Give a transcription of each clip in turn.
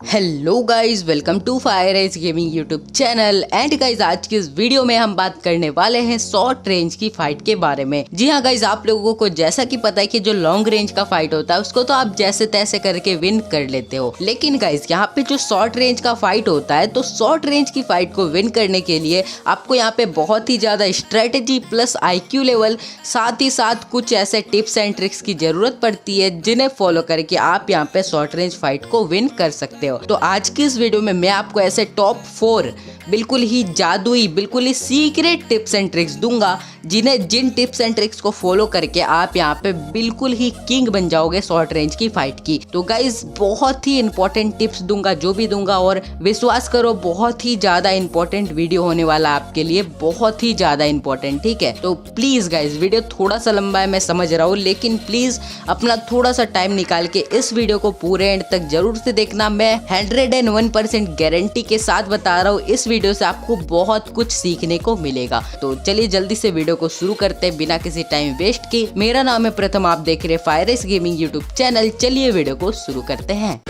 Hello guys, welcome to Fire Edge Gaming YouTube channel. And guys आज की इस video में हम बात करने वाले हैं शॉर्ट रेंज की फाइट के बारे में। जी हाँ गाइज, आप लोगों को जैसा कि पता है कि जो लॉन्ग रेंज का फाइट होता है उसको तो आप जैसे तैसे करके विन कर लेते हो, लेकिन गाइज यहाँ पे जो शॉर्ट रेंज का फाइट होता है, तो शॉर्ट रेंज की फाइट को विन करने के लिए आपको यहाँ पे बहुत ही ज्यादा स्ट्रेटेजी प्लस IQ लेवल, साथ ही साथ कुछ ऐसे टिप्स एंड ट्रिक्स की जरूरत पड़ती है जिन्हें फॉलो करके आप यहाँ पे शॉर्ट रेंज फाइट को विन कर सकते हो। तो आज की इस वीडियो में मैं आपको ऐसे टॉप 4 बिल्कुल ही जादुई, बिल्कुल ही सीक्रेट टिप्स एंड ट्रिक्स दूंगा जिन टिप्स एंड ट्रिक्स को फॉलो करके आप यहाँ पे बिल्कुल ही किंग बन जाओगे शॉर्ट रेंज की फाइट की। तो गाइज बहुत ही इंपॉर्टेंट टिप्स दूंगा जो भी दूंगा, और विश्वास करो बहुत ही ज्यादा इंपॉर्टेंट वीडियो होने वाला आपके लिए, बहुत ही ज्यादा इंपॉर्टेंट। ठीक है, तो प्लीज गाइज वीडियो थोड़ा सा लंबा है मैं समझ रहा हूँ, लेकिन प्लीज अपना थोड़ा सा टाइम निकाल के इस वीडियो को पूरे एंड तक जरूर से देखना। मैं 101% गारंटी के साथ बता रहा हूँ, इस वीडियो से आपको बहुत कुछ सीखने को मिलेगा। तो चलिए जल्दी से वीडियो को शुरू करते हैं बिना किसी टाइम वेस्ट के। मेरा नाम है प्रथम, आप देख रहे हैं Fire Edge Gaming YouTube channel. चलिए वीडियो को शुरू करते हैं।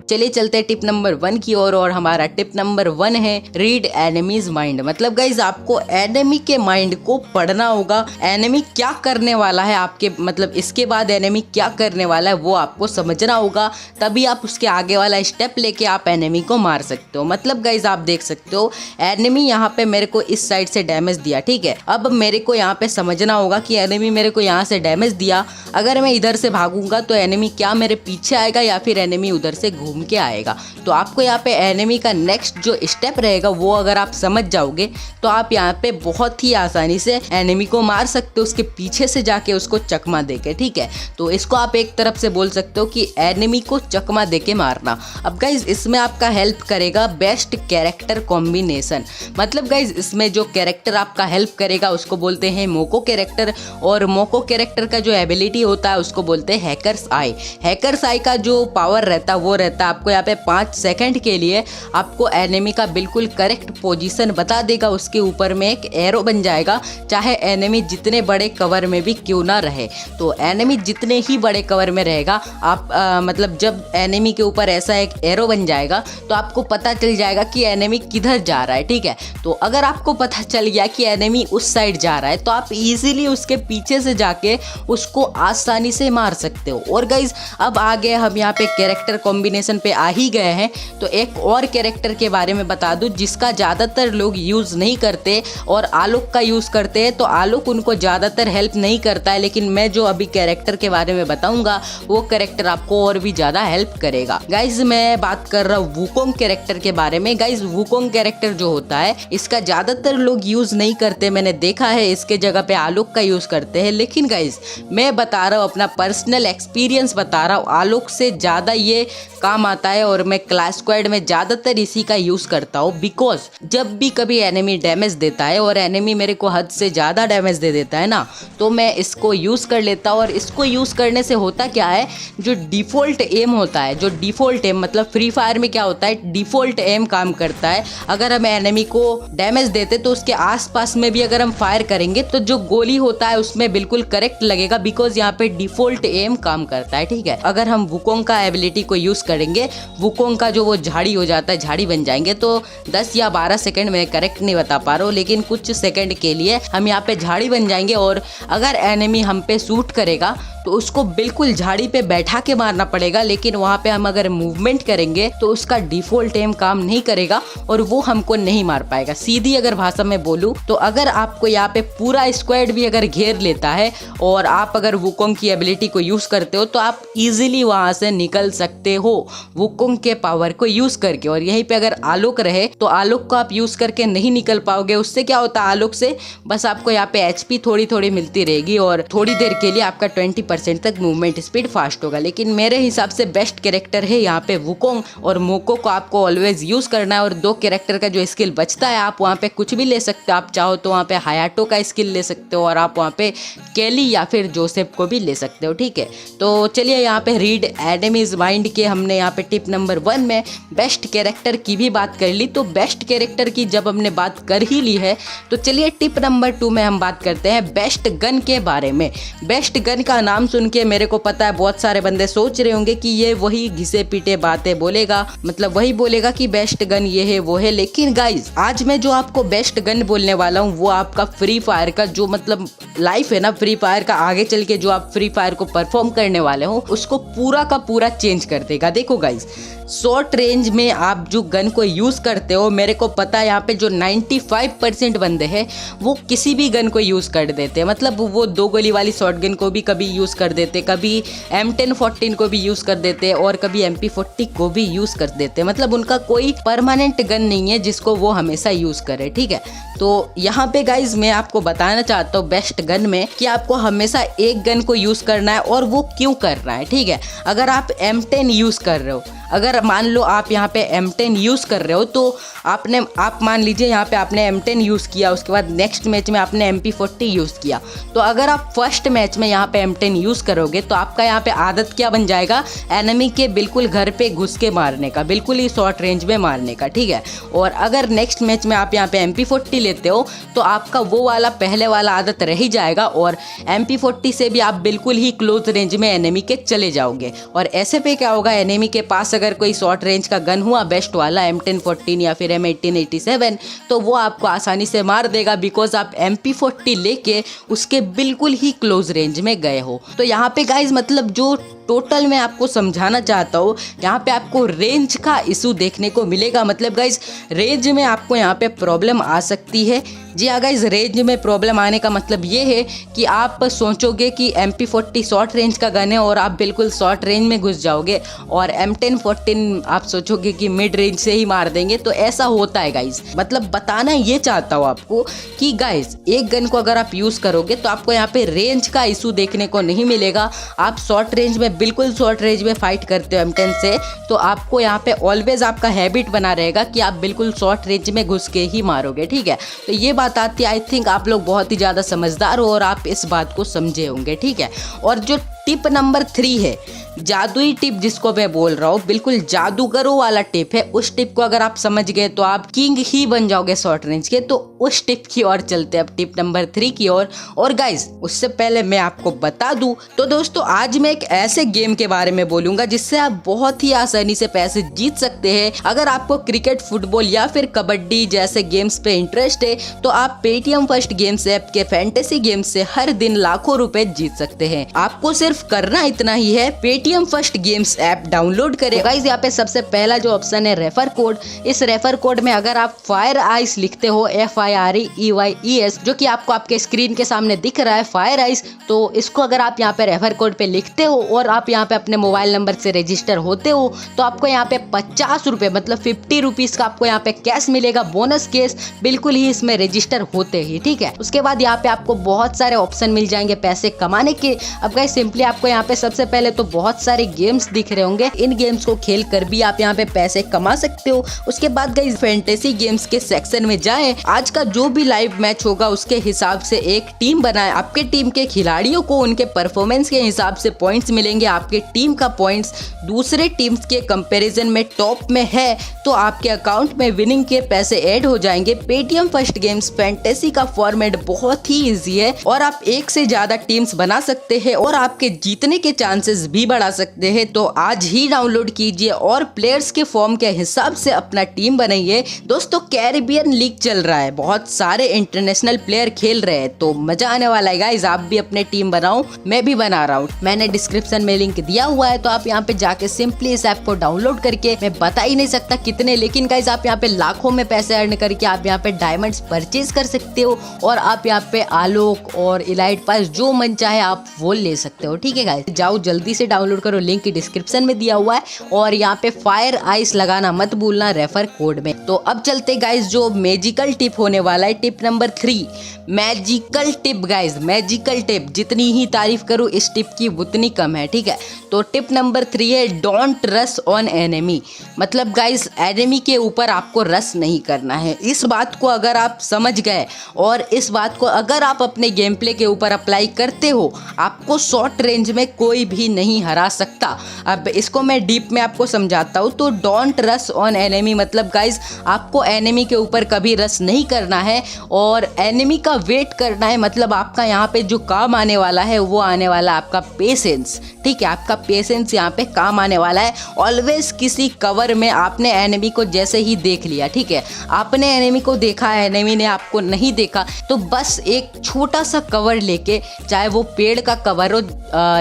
चलिए चलते हैं टिप नंबर 1 की ओर, और हमारा टिप नंबर 1 है रीड एनिमीज माइंड। मतलब गाइज आपको एनिमी के माइंड को पढ़ना होगा। एनिमी क्या करने वाला है आपके, मतलब इसके बाद एनिमी क्या करने वाला है वो आपको समझना होगा, तभी आप उसके आगे वाला स्टेप लेके आप एनिमी को मार सकते हो। मतलब गाइज आप देख सकते हो एनिमी यहाँ पे मेरे को इस साइड से डैमेज दिया, ठीक है। अब मेरे को यहाँ पे समझना होगा कि एनिमी मेरे को यहाँ से डैमेज दिया, अगर मैं इधर से भागूंगा तो एनिमी क्या मेरे पीछे आएगा या फिर एनिमी उधर से घूम के आएगा। तो आपको यहाँ पे एनिमी का नेक्स्ट जो स्टेप रहेगा वो अगर आप समझ जाओगे तो आप यहाँ पे बहुत ही आसानी से एनिमी को मार सकते हो, उसके पीछे से जाके उसको चकमा देके। ठीक है, तो इसको आप एक तरफ से बोल सकते हो कि एनिमी को चकमा देके मारना। अब गाइज इसमें आपका हेल्प करेगा बेस्ट कैरेक्टर कॉम्बिनेशन। मतलब गाइज इसमें जो कैरेक्टर आपका हेल्प करेगा उसको बोलते हैं मोको कैरेक्टर, और मोको कैरेक्टर का जो एबिलिटी होता है उसको बोलते हैं हैकर्स आई। हैकर्स आई का जो पावर रहता है वो रहता है आपको यहाँ पे 5 सेकंड के लिए आपको एनिमी का बिल्कुल करेक्ट पोजीशन बता देगा, उसके ऊपर में एक एरो बन जाएगा, चाहे एनिमी जितने बड़े कवर में भी क्यों ना रहे। तो एनिमी जितने ही बड़े कवर में रहेगा आप मतलब जब एनिमी के ऊपर ऐसा एक एरो बन जाएगा तो आपको पता चल जाएगा कि एनिमी किधर जा रहा है। ठीक है, तो अगर आपको पता चल गया कि एनिमी उस साइड जा रहा है तो आप इजीली उसके पीछे से जाके उसको आसानी से मार सकते हो। और गाइज अब आगे हम यहाँ पे कैरेक्टर कॉम्बिनेशन पे आ ही गए हैं, तो एक और कैरेक्टर के बारे में बता दूं जिसका ज़्यादातर लोग यूज़ नहीं करते और आलोक का यूज़ करते हैं। तो आलोक उनको ज़्यादातर हेल्प नहीं करता है, लेकिन मैं जो अभी कैरेक्टर के बारे में बताऊंगा वो कैरेक्टर आपको और भी ज़्यादा हेल्प करेगा। गाइज मैं बात कर रहा हूँ वुकोंग कैरेक्टर के बारे में। गाइज वुकोंग कैरेक्टर जो होता है इसका ज़्यादातर लोग यूज़ नहीं करते, मैंने देखा है इसके जगह पे आलोक का यूज़ करते हैं। लेकिन गाइज मैं बता रहा हूँ, अपना पर्सनल एक्सपीरियंस बता रहा हूँ, आलोक से ज़्यादा ये काम आता है और मैं क्लास स्क्वाड में ज़्यादातर इसी का यूज़ करता हूँ। बिकॉज जब भी कभी एनिमी डैमेज देता है और एनिमी मेरे को हद से ज़्यादा डैमेज दे देता है ना, तो मैं इसको यूज़ कर लेता हूँ। और इसको यूज़ करने से होता क्या है, जो डिफ़ॉल्ट एम होता है, जो डिफ़ॉल्ट एम मतलब फ्री फायर में क्या होता है, डिफ़ॉल्ट एम काम करता है। अगर हम एनिमी को डैमेज देते तो उसके आसपास में भी अगर हम फायर करेंगे तो जो गोली होता है उसमें बिल्कुल करेक्ट लगेगा, बिकॉज यहाँ पे डिफ़ॉल्ट एम काम करता है। ठीक है, अगर हम वुकोंग का एबिलिटी को यूज़ करेंगे, वुकोंग का जो वो झाड़ी हो जाता है, झाड़ी बन जाएंगे, तो 10 या 12 सेकंड में करेक्ट नहीं बता पा रहा हूँ, लेकिन कुछ सेकंड के लिए हम यहाँ पे झाड़ी बन जाएंगे। और अगर एनिमी हम पे शूट करेगा तो उसको बिल्कुल झाड़ी पे बैठा के मारना पड़ेगा, लेकिन वहाँ पे हम अगर मूवमेंट करेंगे तो उसका डिफ़ॉल्ट एम काम नहीं करेगा और वो हमको नहीं मार पाएगा। सीधी अगर भाषा में बोलूँ तो अगर आपको यहाँ पे पूरा स्क्वाड भी अगर घेर लेता है और आप अगर वुकोंग की एबिलिटी को यूज़ करते हो तो आप इजीली वहाँ से निकल सकते हो वुकोंग के पावर को यूज़ करके। और यहीं पे अगर आलोक रहे तो आलोक को आप यूज़ करके नहीं निकल पाओगे। उससे क्या होता है, आलोक से बस आपको यहाँ पे HP थोड़ी थोड़ी मिलती रहेगी और थोड़ी देर के लिए आपका 20% तक मूवमेंट स्पीड फास्ट होगा। लेकिन मेरे हिसाब से बेस्ट कैरेक्टर है यहाँ पे वुकोंग, और मोको को आपको ऑलवेज यूज करना है। और 2 कैरेक्टर का जो स्किल बचता है आप वहाँ पे कुछ भी ले सकते हो, आप चाहो तो वहाँ पे हायाटो का स्किल ले सकते हो और आप वहाँ पे केली या फिर जोसेफ को भी ले सकते हो। ठीक है, तो चलिए यहाँ पे रीड एनिमीज माइंड के हमने यहाँ यहाँ पे टिप नंबर 1 में बेस्ट कैरेक्टर की भी बात कर ली। तो बेस्ट कैरेक्टर की जब हमने बात कर ही ली है तो चलिए टिप नंबर 2 में हम बात करते हैं बेस्ट गन के बारे में। बेस्ट गन का नाम सुन के मेरे को पता है बहुत सारे बंदे सोच रहे होंगे कि ये वही घिसे पीटे बातें बोलेगा, मतलब वही बोलेगा कि बेस्ट गन ये है वो है। लेकिन गाइज आज मैं जो आपको बेस्ट गन बोलने वाला हूँ वो आपका फ्री फायर का जो मतलब लाइफ है ना, फ्री फायर का आगे चल के जो आप फ्री फायर को परफॉर्म करने वाले हो उसको पूरा का पूरा चेंज कर देगा। देखो गाइज शॉर्ट रेंज में आप जो गन को यूज़ करते हो, मेरे को पता है यहाँ पे जो 95% बंदे हैं वो किसी भी गन को यूज़ कर देते हैं। मतलब वो 2 गोली वाली शॉर्ट गन को भी कभी यूज़ कर देते, कभी M1014 को भी यूज़ कर देते और कभी MP40 को भी यूज़ कर देते। मतलब उनका कोई परमानेंट गन नहीं है जिसको वो हमेशा यूज़ करे, ठीक है। तो यहाँ पे गाइज मैं आपको बताना चाहता हूँ बेस्ट गन में कि आपको हमेशा एक गन को यूज़ करना है और वो क्यों करना है, ठीक है। अगर आप M10 यूज़ कर रहे हो, अगर मान लो आप यहाँ पे M10 यूज़ कर रहे हो तो आप मान लीजिए यहाँ पे आपने M10 यूज़ किया, उसके बाद नेक्स्ट मैच में आपने MP40 यूज़ किया। तो अगर आप फर्स्ट मैच में यहाँ पे M10 यूज़ करोगे तो आपका यहाँ पे आदत क्या बन जाएगा, एनिमी के बिल्कुल घर पे घुस के मारने का, बिल्कुल ही शॉर्ट रेंज में मारने का, ठीक है। और अगर नेक्स्ट मैच में आप यहाँ पे MP40 लेते हो तो आपका वो वाला पहले वाला आदत रह ही जाएगा और MP40 से भी आप बिल्कुल ही क्लोज रेंज में एनिमी के चले जाओगे। और ऐसे पे क्या होगा, एनिमी के पास अगर कोई शॉर्ट रेंज का गन हुआ बेस्ट वाला M1014 या फिर M1887 तो वो आपको आसानी से मार देगा, बिकॉज आप MP40 लेके उसके बिल्कुल ही क्लोज रेंज में गए हो। तो यहाँ पे गाइज मतलब जो टोटल मैं आपको समझाना चाहता हूँ, यहाँ पे आपको रेंज का इशू देखने को मिलेगा। मतलब गाइज रेंज में आपको यहाँ पे प्रॉब्लम आ सकती है। जी हाँ गाइज, रेंज में प्रॉब्लम आने का मतलब ये है कि आप सोचोगे कि MP40 शॉर्ट रेंज का गन है और आप बिल्कुल शॉर्ट रेंज में घुस जाओगे और M1014 आप सोचोगे कि मिड रेंज से ही मार देंगे। तो ऐसा होता है गाइज। मतलब बताना ये चाहता हूँ आपको कि गाइज एक गन को अगर आप यूज़ करोगे तो आपको यहाँ पे रेंज का इशू देखने को नहीं मिलेगा। आप शॉर्ट रेंज में बिल्कुल शॉर्ट रेंज में फाइट करते हो M10 से तो आपको यहाँ पे ऑलवेज आपका हैबिट बना रहेगा कि आप बिल्कुल शॉर्ट रेंज में घुस के ही मारोगे, ठीक है। तो ये बात आती है, आई थिंक आप लोग बहुत ही ज़्यादा समझदार हो और आप इस बात को समझे होंगे, ठीक है। और जो टिप नंबर 3 है, जादुई टिप जिसको मैं बोल रहा हूँ, बिल्कुल जादूगरों वाला टिप है। उस टिप को अगर आप समझ गए तो आप किंग ही बन जाओगे शॉर्ट रेंज के। तो उस टिप की ओर चलते हैं अब टिप नंबर 3 की ओर। और गाइज उससे पहले मैं आपको बता दूं तो दोस्तों आज मैं एक ऐसे गेम के बारे में बोलूंगा जिससे आप बहुत ही आसानी से पैसे जीत सकते हैं। अगर आपको क्रिकेट, फुटबॉल या फिर कबड्डी जैसे गेम्स पे इंटरेस्ट है तो आप पेटीएम फर्स्ट गेम्स ऐप के फैंटेसी गेम से हर दिन लाखों रुपए जीत सकते हैं। आपको सिर्फ करना इतना ही है, Paytm first games app download करें। गाइस यहाँ पे सबसे पहला जो ऑप्शन है रेफर कोड, इस रेफर कोड में अगर आप फायर आइस लिखते हो FIREYES जो कि आपको आपके स्क्रीन के सामने दिख रहा है फायर आइस, तो इसको अगर आप यहाँ पे रेफर कोड पे लिखते हो और आप यहाँ पे अपने मोबाइल नंबर से रजिस्टर होते हो तो आपको यहाँ पे 50 रुपए मतलब 50 रुपीज का आपको यहाँ पे कैश मिलेगा, बोनस केस, बिल्कुल ही इसमें रजिस्टर होते ही, ठीक है। उसके बाद यहाँ पे आपको बहुत सारे ऑप्शन मिल जाएंगे पैसे कमाने के। अब गाइस सिंपली आपको यहाँ पे सबसे पहले तो बहुत सारे गेम्स दिख रहे होंगे, इन गेम्स को खेल कर भी आप यहाँ पे पैसे कमा सकते हो। उसके बाद गाइस फैंटेसी गेम्स के सेक्शन में जाएं, आज का जो भी लाइव मैच होगा उसके हिसाब से एक टीम बनाएं। आपके टीम के खिलाड़ियों को उनके परफॉर्मेंस के हिसाब से पॉइंट्स मिलेंगे। आपके टीम का पॉइंट्स दूसरे टीम्स के कंपैरिजन में टॉप में है तो आपके अकाउंट में विनिंग के पैसे ऐड हो जाएंगे। पेटीएम फर्स्ट गेम्स फैंटेसी का फॉर्मेट बहुत ही इजी है और आप एक से ज्यादा टीम्स बना सकते हैं और आपके जीतने के चांसेस भी बढ़ा सकते हैं। तो आज ही डाउनलोड कीजिए और प्लेयर्स के फॉर्म के हिसाब से अपना टीम बनाइए। दोस्तों कैरिबियन लीग चल रहा है, बहुत सारे इंटरनेशनल प्लेयर खेल रहे हैं तो मजा आने वाला है गाइस। आप भी अपने टीम बनाओ, मैं भी बना रहा हूँ, मैंने डिस्क्रिप्शन में लिंक दिया हुआ है तो आप यहाँ पे जाके सिंपली इस ऐप को डाउनलोड करके, मैं बता ही नहीं सकता कितने, लेकिन गाइस आप यहाँ पे लाखों में पैसे अर्न करके आप यहाँ पे डायमंड्स परचेज कर सकते हो और आप यहाँ पे आलोक और इलाइट पास जो मन चाहे आप वो ले सकते हो, ठीक है गाइस। जाओ जल्दी से डाउनलोड करो, लिंक डिस्क्रिप्शन में दिया हुआ है और यहाँ पे फायर आइस लगाना मत भूलना रेफर कोड में। तो अब चलते गाइस जो मैजिकल टिप होने वाला है, tip number 3 magical tip. Guys magical tip, जितनी ही तारीफ करूँ इस टिप की उतनी कम है, ठीक है। तो टिप नंबर 3 है डोंट रश ऑन एनिमी। मतलब गाइस एनिमी के ऊपर आपको रश नहीं करना है। इस बात को अगर आप समझ गए और इस बात को अगर आप अपने गेम प्ले के ऊपर अप्लाई करते हो, आपको शॉर्ट रेंज में कोई भी नहीं हरा सकता। अब इसको मैं डीप में आपको समझाता हूँ। तो डोंट रश ऑन एनिमी, मतलब गाइज आपको एनिमी के ऊपर कभी रश नहीं करना है और एनिमी का वेट करना है। मतलब आपका यहाँ पे जो काम आने वाला है वो आने वाला आपका पेशेंस, ठीक है, आपका पेशेंस यहाँ पे काम आने वाला है। ऑलवेज किसी कवर में आपने एनिमी को जैसे ही देख लिया, ठीक है, आपने एनिमी को देखा, एनिमी ने आपको नहीं देखा, तो बस एक छोटा सा कवर लेके, चाहे वो पेड़ का कवर हो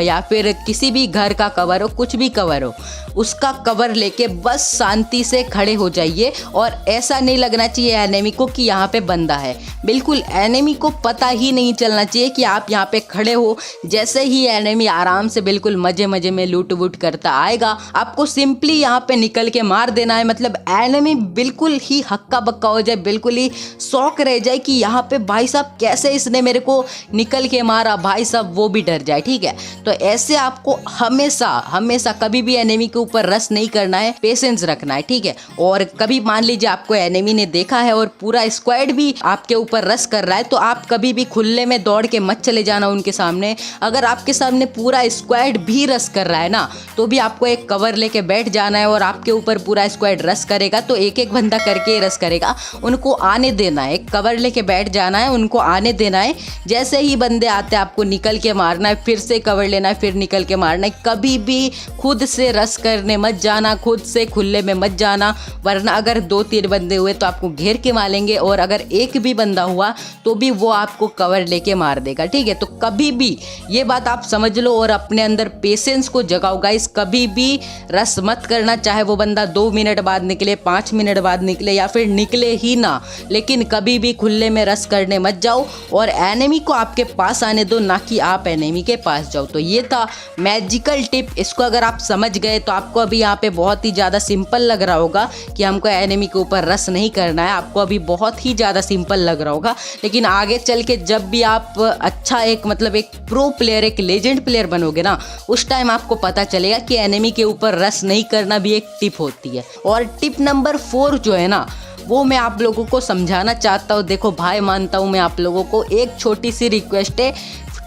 या फिर किसी भी घर का कवर हो, कुछ भी कवर हो, उसका कवर लेके बस शांति से खड़े हो जाइए। और ऐसा नहीं लगना चाहिए एनिमी को कि यहाँ पे बंदा है, बिल्कुल एनिमी को पता ही नहीं चलना चाहिए कि आप यहाँ पे खड़े हो। जैसे ही एनिमी आराम से बिल्कुल मजे मजे में लूट वूट करता आएगा, आपको सिंपली यहाँ पे निकल के मार देना है। मतलब एनिमी बिल्कुल ही हक्का बक्का हो जाए, बिल्कुल ही शौक रह जाए कि यहाँ पे भाई साहब कैसे इसने मेरे को निकल के मारा, भाई साहब वो भी डर जाए, ठीक है। तो ऐसे आपको हमेशा हमेशा कभी भी एनिमी के ऊपर रश नहीं करना है, पेशेंस रखना है, ठीक है। और कभी मान लीजिए आपको एनिमी ने देखा है और पूरा स्क्वाड भी आपके ऊपर रश कर रहा है, तो आप कभी भी खुले में दौड़ के मत चले जाना उनके सामने। अगर आपके सामने पूरा स्क्वाड भी रश कर रहा है ना, तो भी आपको एक कवर लेके बैठ जाना है और आपके ऊपर पूरा स्क्वाड रश करेगा तो एक एक बंदा करके रश करेगा, उनको आने देना है, एक कवर लेके बैठ जाना है, उनको आने देना है। जैसे ही बंदे आते हैं आपको निकल के मारना है, फिर से कवर लेना है, फिर निकल के मारना है। कभी भी खुद से रश करने मत जाना, खुद से खुले में मत जाना, वरना अगर 2-3 बंदे हुए तो आपको घेर के मारेंगे और अगर एक भी बंदा हुआ तो भी वो आपको कवर लेके मार देगा, ठीक है। तो कभी भी ये बात आप समझ लो और अपने अंदर पेशेंस को जगाओ गाइस। कभी भी रश मत करना, चाहे वो बंदा 2 मिनट बाद निकले, 5 मिनट बाद निकले या फिर निकले ही ना, लेकिन कभी भी खुले में रश करने मत जाओ और एनिमी को आपके पास आने दो, ना कि आप एनिमी के पास जाओ। तो ये था मैजिकल टिप। इसको अगर आप समझ गए तो आपको अभी यहाँ पे बहुत ही ज़्यादा सिंपल लग रहा होगा कि हमको एनिमी के ऊपर रश नहीं करना है, आपको अभी बहुत ही ज़्यादा सिंपल लग रहा होगा। लेकिन आगे चल के जब भी आप अच्छा एक मतलब एक प्रो प्लेयर, एक लेजेंड प्लेयर बनोगे ना, उस टाइम आपको पता चलेगा कि एनिमी के ऊपर रश नहीं करना भी एक टिप होती है। और टिप नंबर 4 जो है ना, वो मैं आप लोगों को समझाना चाहता हूँ। देखो भाई, मानता हूँ मैं आप लोगों को, एक छोटी सी रिक्वेस्ट है,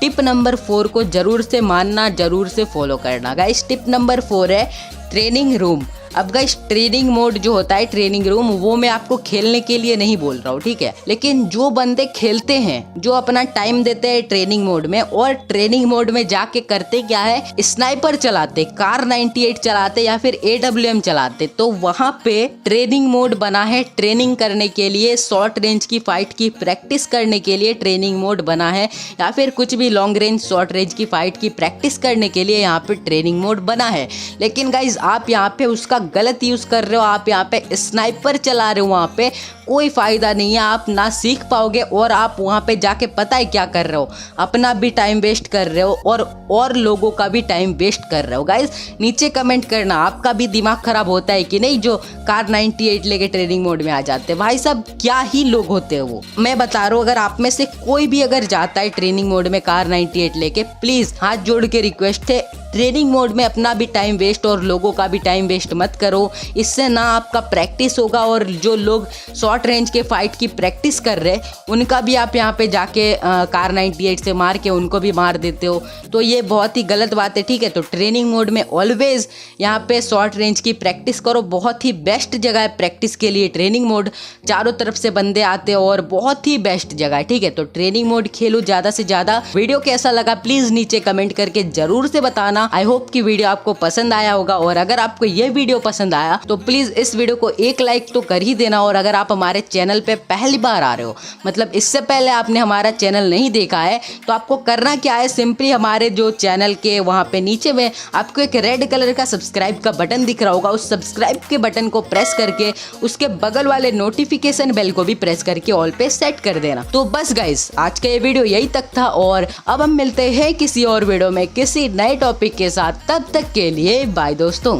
टिप नंबर 4 को जरूर से मानना, जरूर से फॉलो करना गाइस। टिप नंबर 4 है ट्रेनिंग रूम। अब गाइस ट्रेनिंग मोड जो होता है, ट्रेनिंग रूम, वो मैं आपको खेलने के लिए नहीं बोल रहा हूँ, ठीक है। लेकिन जो बंदे खेलते हैं, जो अपना टाइम देते हैं ट्रेनिंग मोड में और ट्रेनिंग मोड में जाके करते क्या है, स्नाइपर चलाते, कार 98 चलाते या फिर AWM चलाते, तो वहाँ पे ट्रेनिंग मोड बना है ट्रेनिंग करने के लिए, शॉर्ट रेंज की फाइट की प्रैक्टिस करने के लिए ट्रेनिंग मोड बना है, या फिर कुछ भी लॉन्ग रेंज शॉर्ट रेंज की फाइट की प्रैक्टिस करने के लिए यहाँ पे ट्रेनिंग मोड बना है। लेकिन गाइज आप यहाँ पे उसका गलत यूज कर रहे हो, आप यहाँ पे स्नाइपर चला रहे हो, वहाँ पे कोई फायदा नहीं है, आप ना सीख पाओगे और आप वहाँ पे जाके पता है क्या कर रहे हो, अपना भी टाइम वेस्ट कर रहे हो और लोगों का भी टाइम वेस्ट कर रहे हो। गाइज नीचे कमेंट करना, आपका भी दिमाग खराब होता है कि नहीं जो कार 98 लेके ट्रेनिंग मोड में आ जाते हैं। भाई साहब क्या ही लोग होते हैं वो, मैं बता रहा हूँ। अगर आप में से कोई भी अगर जाता है ट्रेनिंग मोड में कार 98 लेके, प्लीज हाथ जोड़ के रिक्वेस्ट है, ट्रेनिंग मोड में अपना भी टाइम वेस्ट और लोगों का भी टाइम वेस्ट मत करो। इससे ना आपका प्रैक्टिस होगा और जो लोग शॉर्ट रेंज के फाइट की प्रैक्टिस कर रहे हैं उनका भी आप यहाँ पे जाके कार 98 से मार के उनको भी मार देते हो, तो ये बहुत ही गलत बात है, ठीक है। तो ट्रेनिंग मोड में ऑलवेज यहाँ पे शॉर्ट रेंज की प्रैक्टिस करो, बहुत ही बेस्ट जगह है प्रैक्टिस के लिए ट्रेनिंग मोड। चारों तरफ से बंदे आते हैं और बहुत ही बेस्ट जगह है, ठीक है। तो ट्रेनिंग मोड खेलो ज़्यादा से ज़्यादा। वीडियो कैसा लगा प्लीज़ नीचे कमेंट करके जरूर से बताना। आई होप कि वीडियो आपको पसंद आया होगा और अगर आपको ये वीडियो पसंद आया तो प्लीज इस वीडियो को एक लाइक तो कर ही देना। और अगर आप हमारे चैनल पे पहली बार आ रहे हो, मतलब इससे पहले आपने हमारा चैनल नहीं देखा है, तो आपको करना क्या है, सिंपली हमारे जो चैनल के वहां पे नीचे में आपको एक रेड कलर का सब्सक्राइब का बटन दिख रहा होगा, उस सब्सक्राइब के बटन को प्रेस करके उसके बगल वाले नोटिफिकेशन बेल को भी प्रेस करके ऑल पे सेट कर देना। तो बस गाइस आज का ये वीडियो यही तक था और अब हम मिलते हैं किसी और वीडियो में किसी नए टॉपिक के साथ। तब तक के लिए बाय दोस्तों।